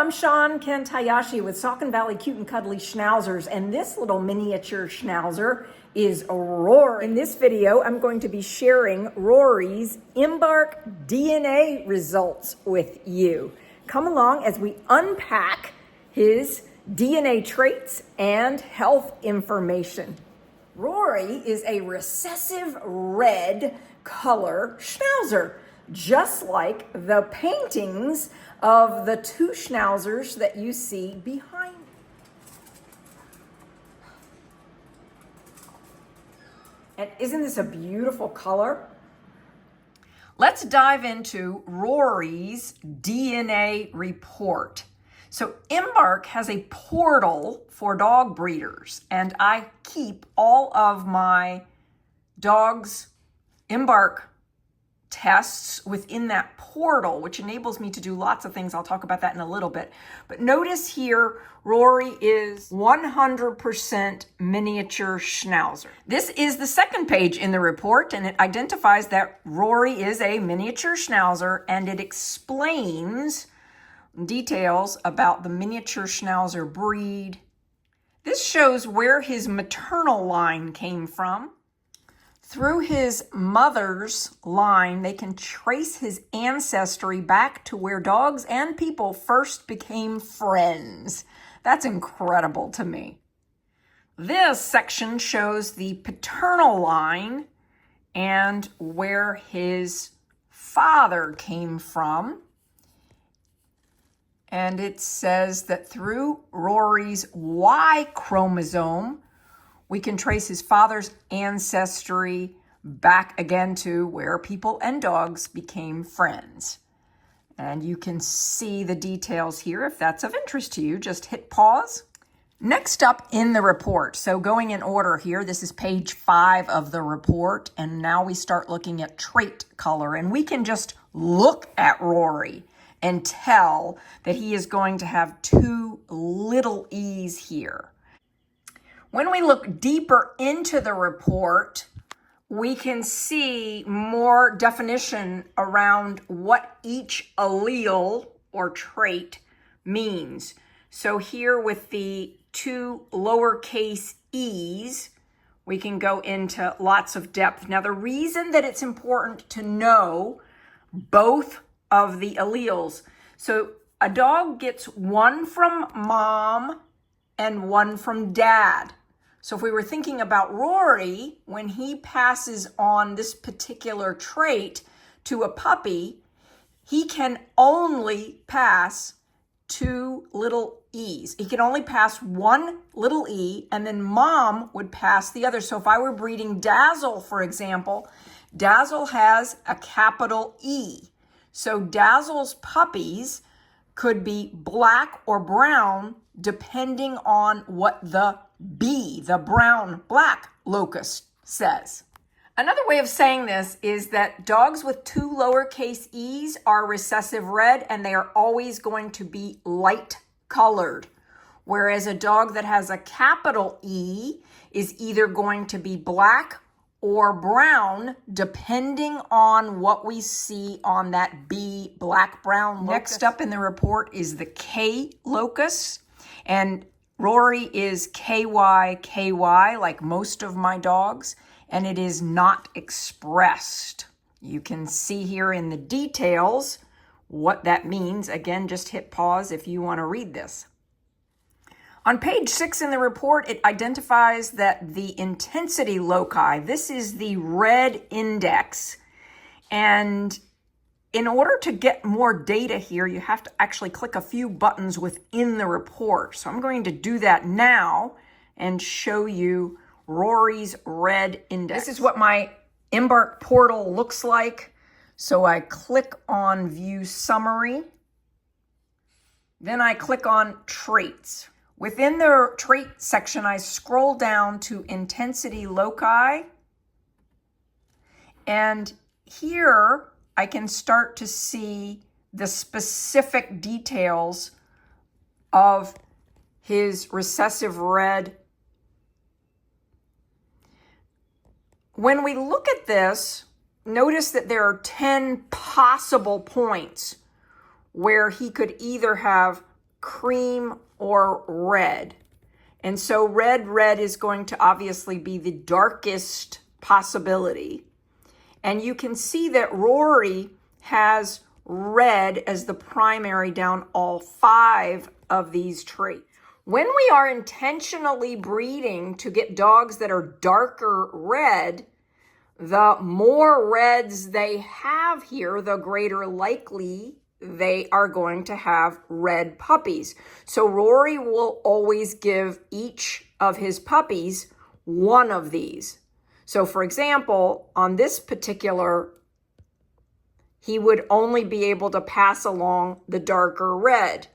I'm Shawn Kent Hayashi with Saucon Valley Cute and Cuddly Schnauzers, and this little miniature Schnauzer is Rory. In this video, I'm going to be sharing Rory's Embark DNA results with you. Come along as we unpack his DNA traits and health information. Rory is a recessive red color Schnauzer, just like the paintings of the two Schnauzers that you see behind me. And isn't this a beautiful color? Let's dive into Rory's DNA report. So Embark has a portal for dog breeders, and I keep all of my dogs' Embark tests within that portal, which enables me to do lots of things. I'll talk about that in a little bit. But notice here, Rory is 100% miniature Schnauzer. This is the second page in the report, and it identifies that Rory is a miniature Schnauzer, and it explains details about the miniature Schnauzer breed. This shows where his maternal line came from. Through his mother's line, they can trace his ancestry back to where dogs and people first became friends. That's incredible to me. This section shows the paternal line and where his father came from. And it says that through Rory's Y chromosome, we can trace his father's ancestry back again to where people and dogs became friends. And you can see the details here. If that's of interest to you, just hit pause. Next up in the report, so going in order here, this is page 5 of the report, and now we start looking at trait color, and we can just look at Rory and tell that he is going to have 2 little E's here. When we look deeper into the report, we can see more definition around what each allele or trait means. So here with the 2 lowercase e's, we can go into lots of depth. Now, the reason that it's important to know both of the alleles, so a dog gets 1 from mom and 1 from dad. So if we were thinking about Rory, when he passes on this particular trait to a puppy, he can only pass 2 little E's. He can only pass 1 little E, and then mom would pass the other. So if I were breeding Dazzle, for example, Dazzle has a capital E. So Dazzle's puppies could be black or brown depending on what the B, the brown-black locus, says. Another way of saying this is that dogs with 2 lowercase e's are recessive red, and they are always going to be light colored, whereas a dog that has a capital E is either going to be black or brown, depending on what we see on that B, black-brown locus. Next up in the report is the K locus, and Rory is KY, like most of my dogs, and it is not expressed. You can see here in the details what that means. Again, just hit pause if you want to read this. On page 6 in the report, it identifies that the intensity loci, this is the red index, and in order to get more data here, you have to actually click a few buttons within the report. So I'm going to do that now and show you Rory's red index. This is what my Embark portal looks like. So I click on View Summary. Then I click on Traits. Within the Trait section, I scroll down to Intensity Loci. And here, I can start to see the specific details of his recessive red. When we look at this, notice that there are 10 possible points where he could either have cream, or red. And so red is going to obviously be the darkest possibility. And you can see that Rory has red as the primary down all 5 of these traits. When we are intentionally breeding to get dogs that are darker red, the more reds they have here, the greater likely they are going to have red puppies. So Rory will always give each of his puppies one of these. So for example, on this particular, he would only be able to pass along the darker red.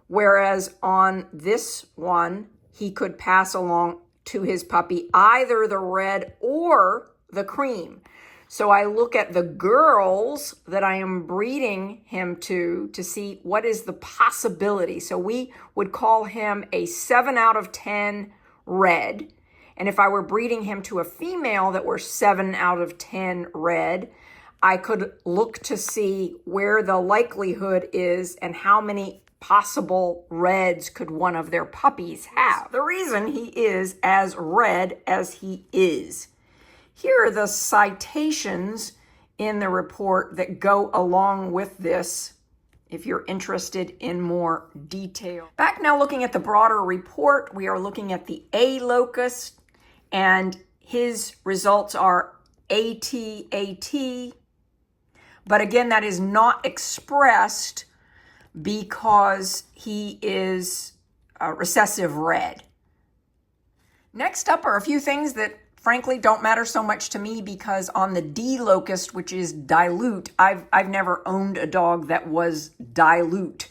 Whereas on this one, he could pass along to his puppy either the red or the cream. So I look at the girls that I am breeding him to see what is the possibility. So we would call him a 7 out of 10 red. And if I were breeding him to a female that were 7 out of 10 red, I could look to see where the likelihood is and how many possible reds could one of their puppies have. The reason he is as red as he is. Here are the citations in the report that go along with this if you're interested in more detail. Back now looking at the broader report, we are looking at the A locus, and his results are AT. But again, that is not expressed because he is recessive red. Next up are a few things that frankly don't matter so much to me, because on the D locus, which is dilute, I've never owned a dog that was dilute.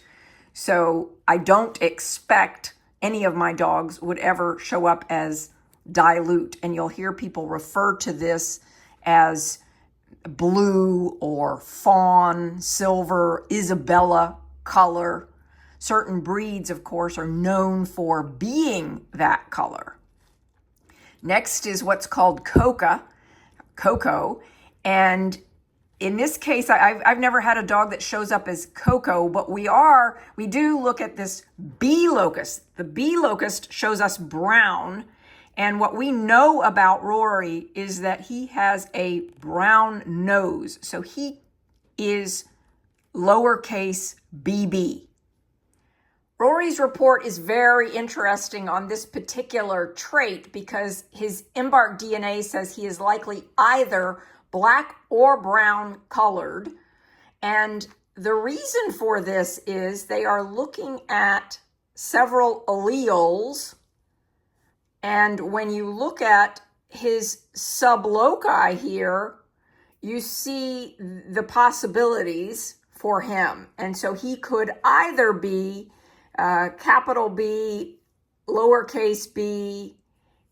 So I don't expect any of my dogs would ever show up as dilute. And you'll hear people refer to this as blue or fawn, silver, Isabella color. Certain breeds, of course, are known for being that color. Next is what's called cocoa. And in this case, I've never had a dog that shows up as cocoa, but we do look at this B locus. The B locus shows us brown. And what we know about Rory is that he has a brown nose. So he is lowercase bb. Rory's report is very interesting on this particular trait because his Embark DNA says he is likely either black or brown colored. And the reason for this is they are looking at several alleles. And when you look at his subloci here, you see the possibilities for him. And so he could either be capital B, lowercase b,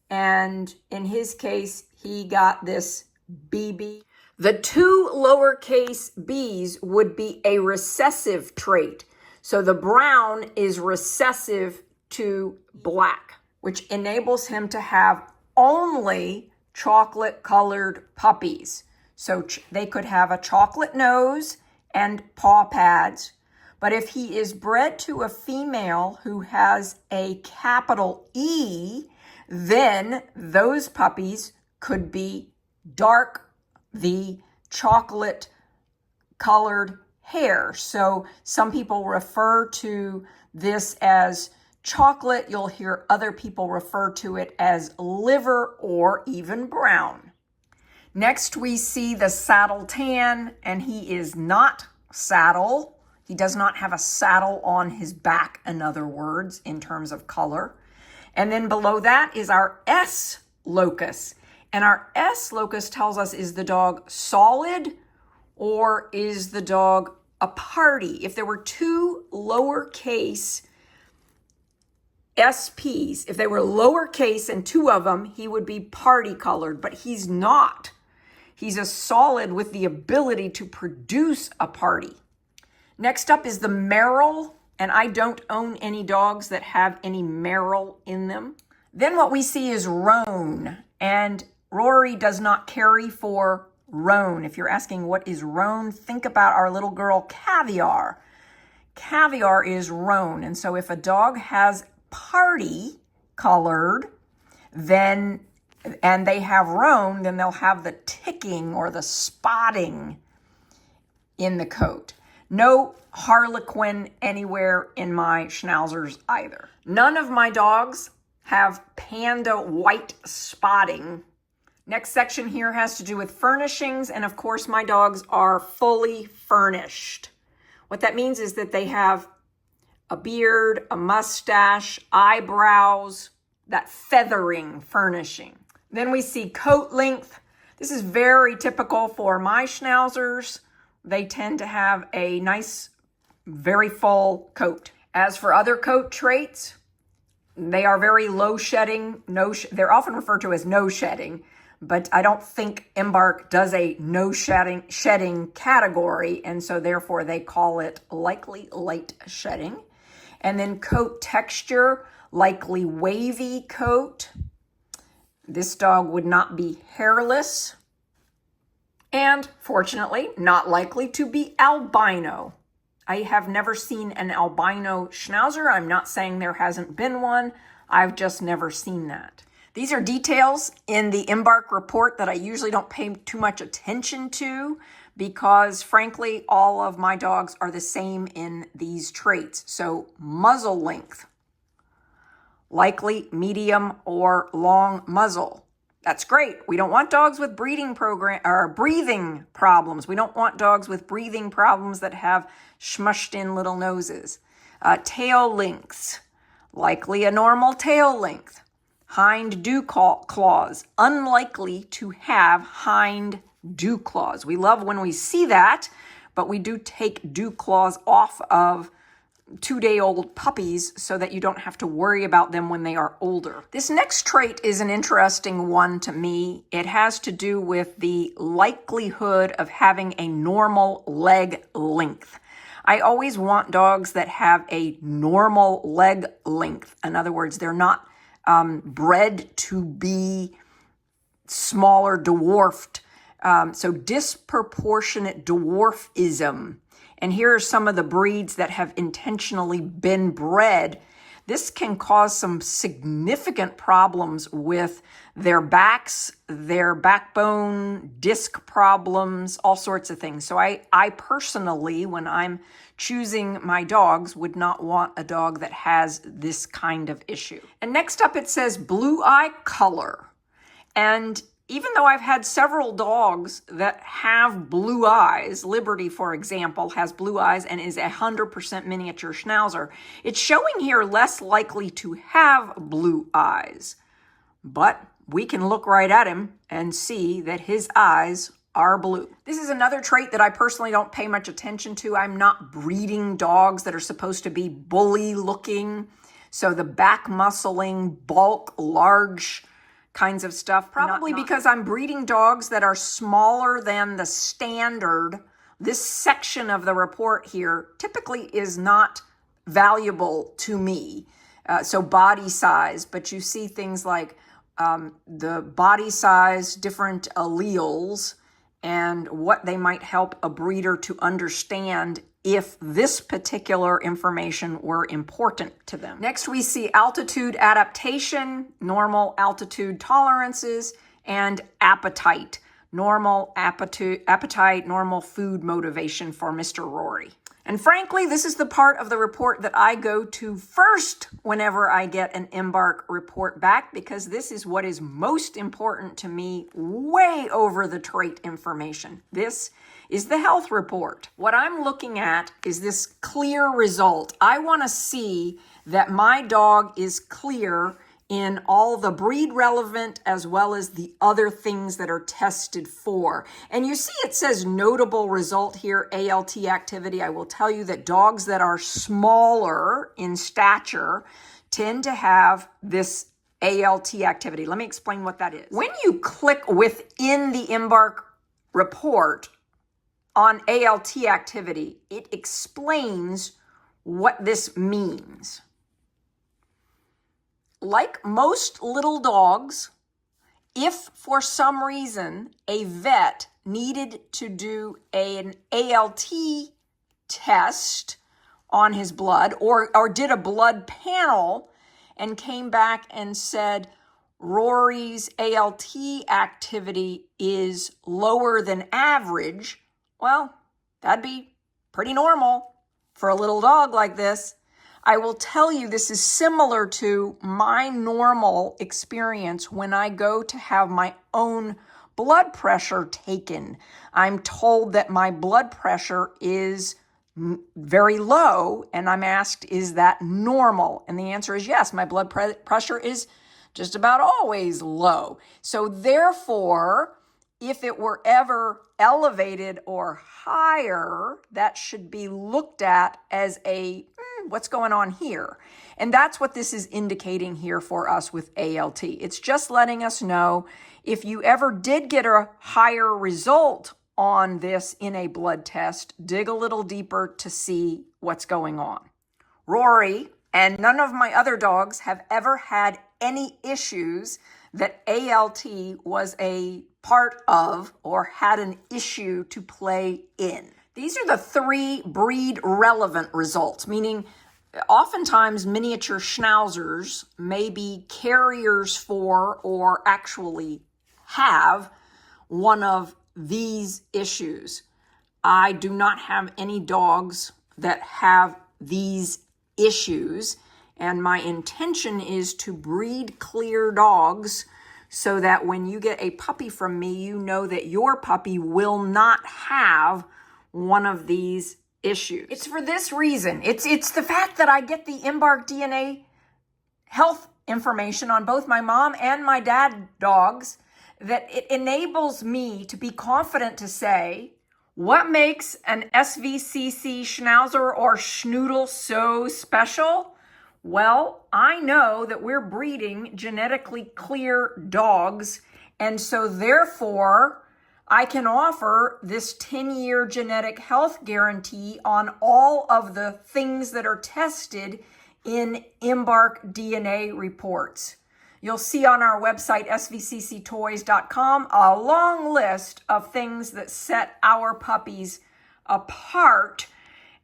and in his case, he got this BB. The 2 lowercase b's would be a recessive trait. So the brown is recessive to black, which enables him to have only chocolate-colored puppies. So they could have a chocolate nose and paw pads. But if he is bred to a female who has a capital E, then those puppies could be dark, the chocolate-colored hair. So some people refer to this as chocolate. You'll hear other people refer to it as liver or even brown. Next, we see the saddle tan, and he is not saddle. He does not have a saddle on his back, in other words, in terms of color. And then below that is our S locus. And our S locus tells us, is the dog solid or is the dog a party? If there were 2 lowercase SPs, if they were lowercase and 2 of them, he would be party colored, but he's not. He's a solid with the ability to produce a party. Next up is the merle, and I don't own any dogs that have any merle in them. Then what we see is roan, and Rory does not carry for roan. If you're asking what is roan, think about our little girl Caviar. caviar is roan. And so if a dog has party colored, then, and they have roan, then they'll have the ticking or the spotting in the coat. No harlequin anywhere in my Schnauzers either. None of my dogs have panda white spotting. Next section here has to do with furnishings, and of course my dogs are fully furnished. What that means is that they have a beard, a mustache, eyebrows, that feathering furnishing. Then we see coat length. This is very typical for my Schnauzers. They tend to have a nice, very full coat. As for other coat traits, they are very low shedding. They're often referred to as no shedding, but I don't think Embark does a no shedding category, and so therefore they call it likely light shedding. And then coat texture, likely wavy coat. This dog would not be hairless. And fortunately, not likely to be albino. I have never seen an albino Schnauzer. I'm not saying there hasn't been one. I've just never seen that. These are details in the Embark report that I usually don't pay too much attention to because, frankly, all of my dogs are the same in these traits. So muzzle length, likely medium or long muzzle. That's great. We don't want dogs with breathing problems. We don't want dogs with breathing problems that have smushed in little noses. Tail lengths, likely a normal tail length. Hind dew claws, unlikely to have hind dew claws. We love when we see that, but we do take dew claws off of 2-day-old puppies so that you don't have to worry about them when they are older. This next trait is an interesting one to me. It has to do with the likelihood of having a normal leg length. I always want dogs that have a normal leg length. In other words, they're not bred to be smaller, dwarfed. So disproportionate dwarfism. And here are some of the breeds that have intentionally been bred. This can cause some significant problems with their backs, their backbone, disc problems, all sorts of things. So I personally, when I'm choosing my dogs, would not want a dog that has this kind of issue. And next up it says blue eye color. And even though I've had several dogs that have blue eyes, Liberty, for example, has blue eyes and is 100% miniature Schnauzer, it's showing here less likely to have blue eyes. But we can look right at him and see that his eyes are blue. This is another trait that I personally don't pay much attention to. I'm not breeding dogs that are supposed to be bully looking. So the back muscling, bulk, large kinds of stuff. Probably because I'm breeding dogs that are smaller than the standard. This section of the report here typically is not valuable to me. So body size, but you see things like the body size, different alleles, and what they might help a breeder to understand if this particular information were important to them. Next, we see altitude adaptation, normal altitude tolerances, and appetite. Normal appetite, normal food motivation for Mr. Rory. And frankly, this is the part of the report that I go to first whenever I get an Embark report back, because this is what is most important to me, way over the trait information. This is the health report. What I'm looking at is this clear result. I want to see that my dog is clear in all the breed relevant as well as the other things that are tested for. And you see it says notable result here, ALT activity. I will tell you that dogs that are smaller in stature tend to have this ALT activity. Let me explain what that is. When you click within the Embark report on ALT activity, it explains what this means. Like most little dogs, if for some reason a vet needed to do an ALT test on his blood or did a blood panel and came back and said Rory's ALT activity is lower than average, well, that'd be pretty normal for a little dog like this. I will tell you, this is similar to my normal experience when I go to have my own blood pressure taken. I'm told that my blood pressure is very low, and I'm asked, is that normal? And the answer is yes, my blood pressure is just about always low. So therefore, if it were ever elevated or higher, that should be looked at as a, what's going on here? And that's what this is indicating here for us with ALT. It's just letting us know if you ever did get a higher result on this in a blood test, dig a little deeper to see what's going on. Rory and none of my other dogs have ever had any issues that ALT was a part of or had an issue to play in. These are the 3 breed relevant results, meaning oftentimes miniature Schnauzers may be carriers for or actually have one of these issues. I do not have any dogs that have these issues, and my intention is to breed clear dogs so that when you get a puppy from me, you know that your puppy will not have one of these issues. It's for this reason. It's the fact that I get the Embark DNA health information on both my mom and my dad dogs that it enables me to be confident to say, what makes an SVCC Schnauzer or Schnoodle so special? Well, I know that we're breeding genetically clear dogs, and so therefore I can offer this 10-year genetic health guarantee on all of the things that are tested in Embark DNA reports. You'll see on our website, svcctoys.com, a long list of things that set our puppies apart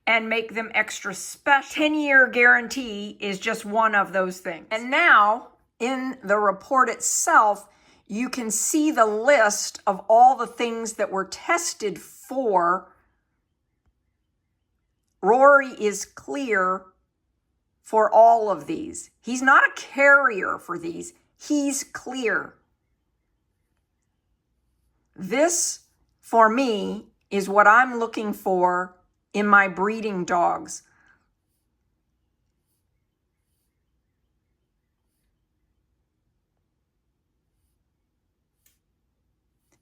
and make them extra special. 10-year guarantee is just one of those things. And now, in the report itself, you can see the list of all the things that were tested for. Rory is clear for all of these. He's not a carrier for these. He's clear. This, for me, is what I'm looking for in my breeding dogs.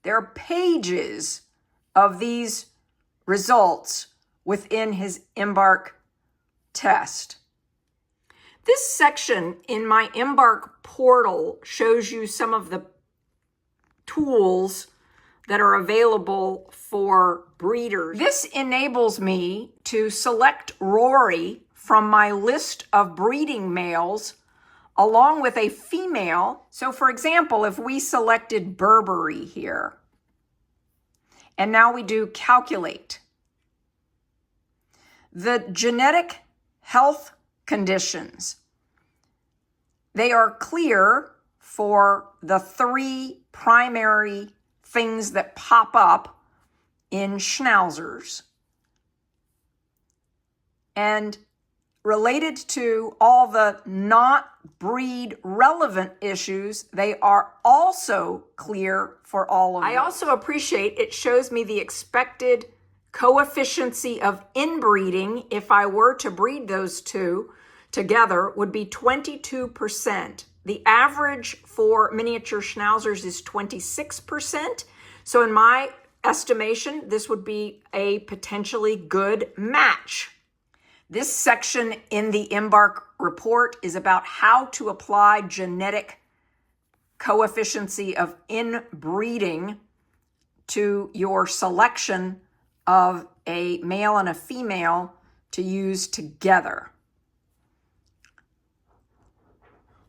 There are pages of these results within his Embark test. This section in my Embark portal shows you some of the tools that are available for breeders. This enables me to select Rory from my list of breeding males along with a female. So for example, if we selected Burberry here, and now we do calculate, the genetic health conditions, they are clear for the 3 primary things that pop up in Schnauzers. And related to all the not breed relevant issues, they are also clear for all of them. I also appreciate it shows me the expected coefficient of inbreeding if I were to breed those 2 together would be 22%. The average for miniature Schnauzers is 26%. So in my estimation, this would be a potentially good match. This section in the Embark report is about how to apply genetic coefficient of inbreeding to your selection of a male and a female to use together.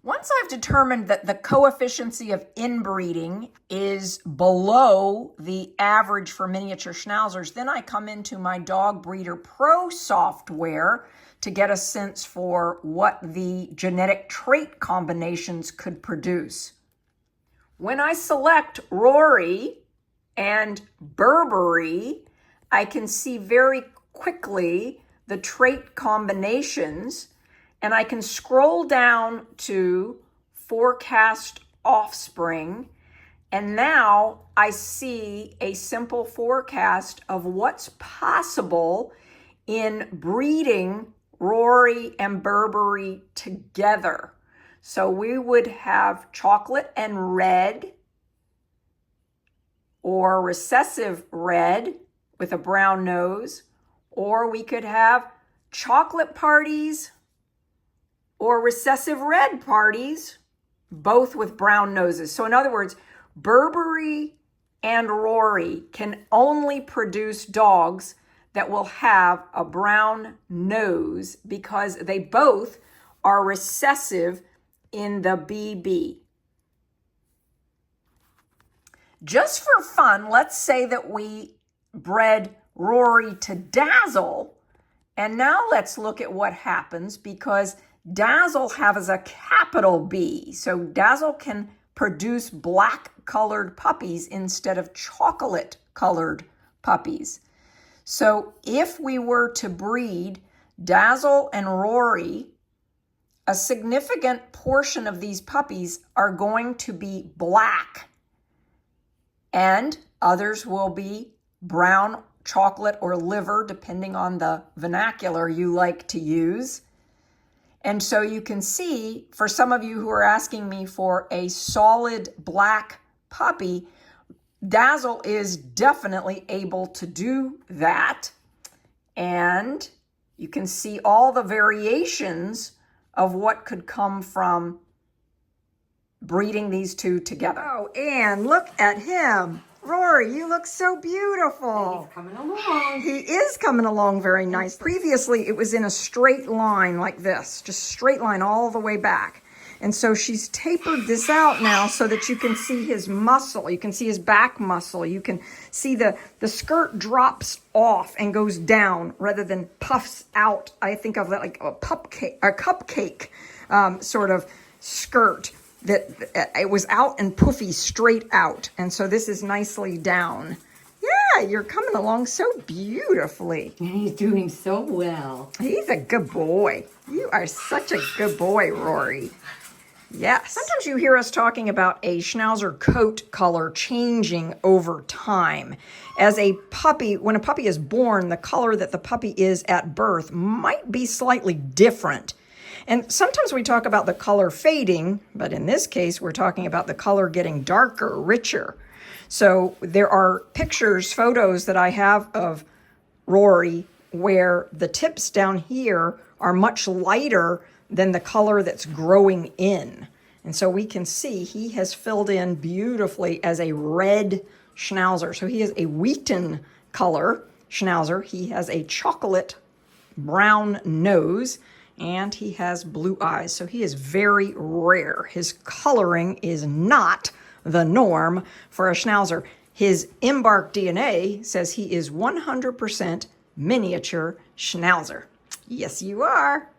Once I've determined that the coefficient of inbreeding is below the average for miniature Schnauzers, then I come into my Dog Breeder Pro software to get a sense for what the genetic trait combinations could produce. When I select Rory and Burberry, I can see very quickly the trait combinations, and I can scroll down to forecast offspring, and now I see a simple forecast of what's possible in breeding Rory and Burberry together. So we would have chocolate and red, or recessive red with a brown nose, or we could have chocolate parties or recessive red parties, both with brown noses. So in other words, Burberry and Rory can only produce dogs that will have a brown nose because they both are recessive in the BB. Just for fun, let's say that we bred Rory to Dazzle, and now let's look at what happens because Dazzle has a capital B, so Dazzle can produce black-colored puppies instead of chocolate-colored puppies. So if we were to breed Dazzle and Rory, a significant portion of these puppies are going to be black, and others will be brown, chocolate, or liver, depending on the vernacular you like to use. And so you can see, for some of you who are asking me for a solid black puppy, Dazzle is definitely able to do that. And you can see all the variations of what could come from breeding these two together. Oh, and look at him. Rory, you look so beautiful. He's coming along. He is coming along very nice. Previously, it was in a straight line like this, just straight line all the way back. And so she's tapered this out now so that you can see his muscle. You can see his back muscle. You can see the skirt drops off and goes down rather than puffs out. I think of that like a cupcake sort of skirt. That it was out and puffy straight out. And so this is nicely down. Yeah, you're coming along so beautifully. And he's doing so well. He's a good boy. You are such a good boy, Rory. Yes. Sometimes you hear us talking about a Schnauzer coat color changing over time. As a puppy, when a puppy is born, the color that the puppy is at birth might be slightly different. And sometimes we talk about the color fading, but in this case, we're talking about the color getting darker, richer. So there are pictures, photos that I have of Rory where the tips down here are much lighter than the color that's growing in. And so we can see he has filled in beautifully as a red Schnauzer. So he is a wheaten color Schnauzer. He has a chocolate brown nose, and he has blue eyes, so he is very rare. His coloring is not the norm for a Schnauzer. His Embark DNA says he is 100% miniature Schnauzer. Yes, you are.